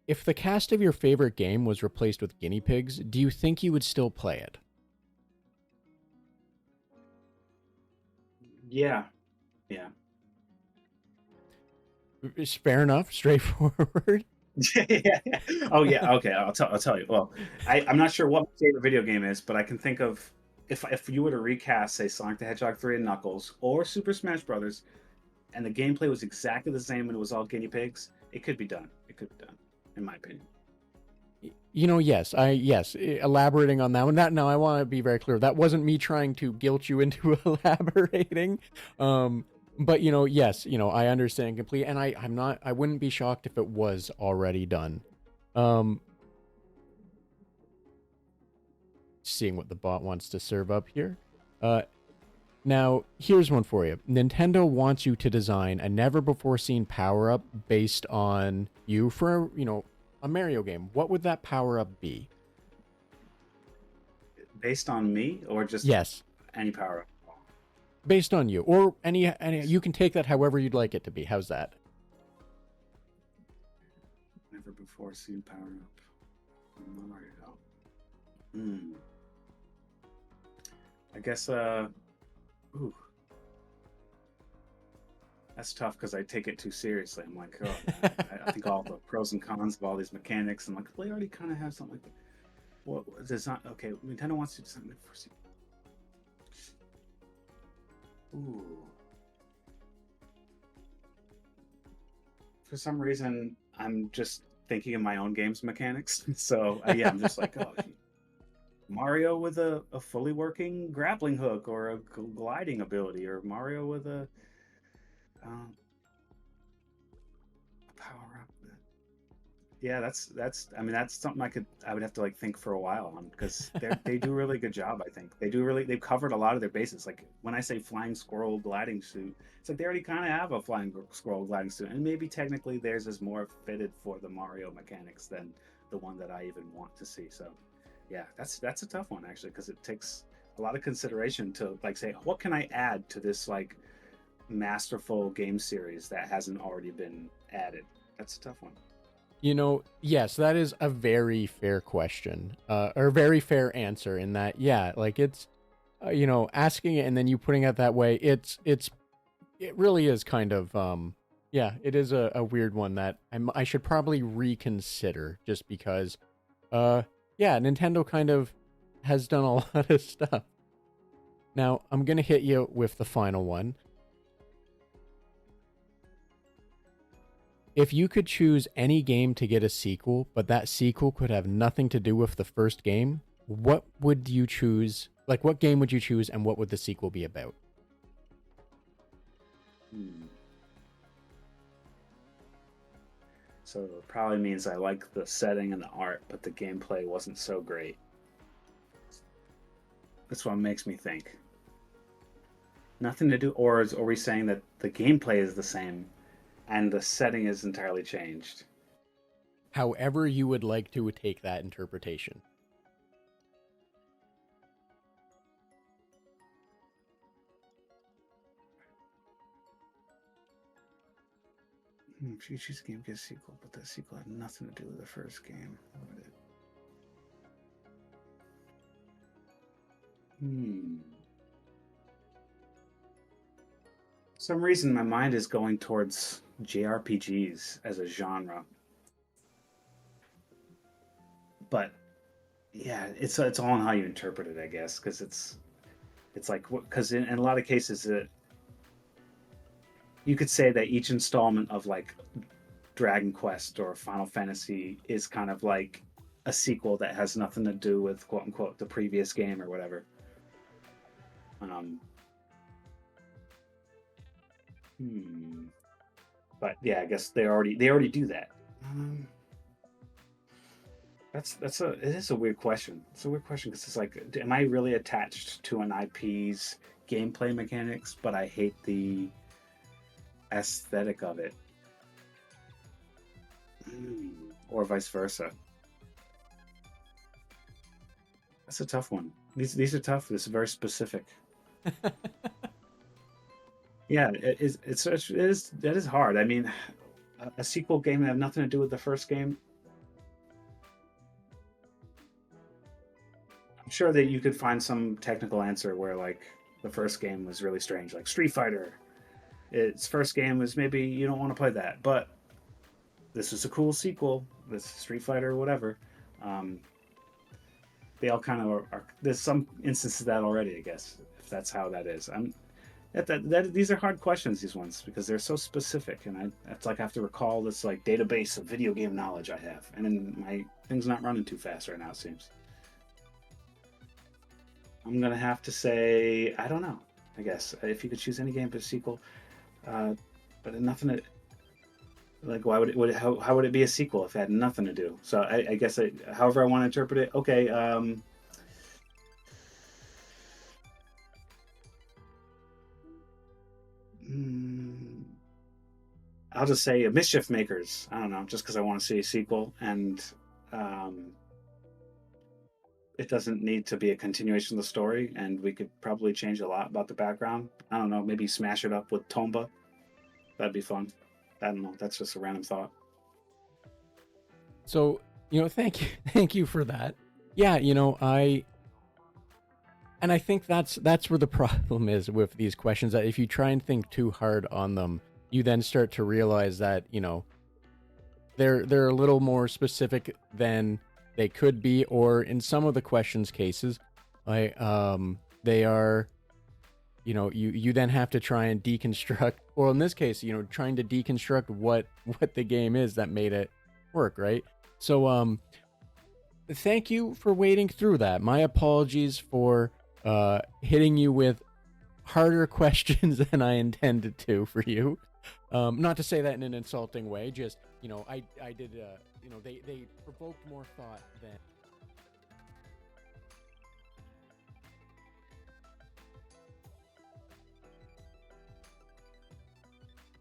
If the cast of your favorite game was replaced with guinea pigs, do you think you would still play it? Yeah, yeah. It's fair enough, straightforward. Yeah. Oh yeah. Okay. I'll tell you. Well, I'm not sure what my favorite video game is, but I can think of if you were to recast, say, Sonic the Hedgehog 3 and Knuckles or Super Smash Brothers, and the gameplay was exactly the same and it was all guinea pigs, it could be done. It could be done, in my opinion. Yes, elaborating on that one. That now I want to be very clear. That wasn't me trying to guilt you into elaborating. Um, but yes, I understand completely, and I wouldn't be shocked if it was already done. Um, Seeing what the bot wants to serve up here. Now here's one for you. Nintendo wants you to design a never before seen power up based on you for a Mario game. What would that power up be? Based on me or just Yes, any power up? based on you, or any. You can take that however you'd like it to be. How's that? Never before seen power up. Mario. Hmm. I guess. Ooh, that's tough because I take it too seriously. I'm like, oh, I think all the pros and cons of all these mechanics. I'm like, they already kind of have something like that. What does not? Okay, Nintendo wants to do something for. Ooh. For some reason, I'm just thinking of my own game's mechanics. So yeah, I'm just like, oh, Mario with a fully working grappling hook or a gliding ability, or Mario with a um, power up. Yeah, that's. I mean, that's something I would have to like think for a while on because they do a really good job. I think they've covered a lot of their bases. Like when I say flying squirrel gliding suit, it's like they already kind of have a flying squirrel gliding suit, and maybe technically theirs is more fitted for the Mario mechanics than the one that I even want to see. So, yeah, that's a tough one actually because it takes a lot of consideration to like say what can I add to this like masterful game series that hasn't already been added. That's a tough one. Yes, that is a very fair question, or very fair answer. In that, yeah, like it's, asking it and then you putting it that way. It really is kind of, yeah, it is a weird one that I should probably reconsider just because, yeah, Nintendo kind of has done a lot of stuff. Now I'm gonna hit you with the final one. If you could choose any game to get a sequel, but that sequel could have nothing to do with the first game, what would you choose? Like, what game would you choose, and what would the sequel be about? Hmm. So it probably means I like the setting and the art, but the gameplay wasn't so great. That's what makes me think. Nothing to do, or are we saying that the gameplay is the same and the setting is entirely changed? However, you would like to take that interpretation. If you choose a game, get a sequel, but the sequel had nothing to do with the first game. What would it? Hmm. For some reason, my mind is going towards JRPGs as a genre, but yeah, it's all on how you interpret it, I guess, because it's like because in a lot of cases you could say that each installment of like Dragon Quest or Final Fantasy is kind of like a sequel that has nothing to do with quote unquote the previous game or whatever. Um, hmm. But yeah, I guess they already do that. Um, it is a weird question. It's a weird question because it's like, am I really attached to an IP's gameplay mechanics, but I hate the aesthetic of it, or vice versa? That's a tough one. These are tough. This is very specific. Yeah, it is that is hard. I mean, a sequel game that have nothing to do with the first game. sure that you could find some technical answer where like the first game was really strange, like Street Fighter. Its first game was maybe you don't want to play that, but this is a cool sequel. This Street Fighter or whatever. Um, they all kind of are. There's some instances of that already, I guess, if that's how that is. These are hard questions, these ones, because they're so specific, and it's like I have to recall this like database of video game knowledge I have, and then my thing's not running too fast right now. It seems. I'm gonna have to say I don't know. I guess if you could choose any game but a sequel, but nothing to, like why would it how would it be a sequel if it had nothing to do? So I guess however I want to interpret it. Okay. Mm, I'll just say Mischief Makers. I don't know, just because I want to see a sequel, and um, it doesn't need to be a continuation of the story, and we could probably change a lot about the background. I don't know, maybe smash it up with Tomba. That'd be fun. I don't know. That's just a random thought. So, thank you, thank you for that. Yeah, I think that's where the problem is with these questions. That if you try and think too hard on them, you then start to realize that they're a little more specific than they could be, or in some of the questions cases, they are, you then have to try and deconstruct, or in this case, trying to deconstruct what the game is that made it work, right? So thank you for wading through that. My apologies for hitting you with harder questions than I intended to for you. Not to say that in an insulting way, just I did they provoked more thought than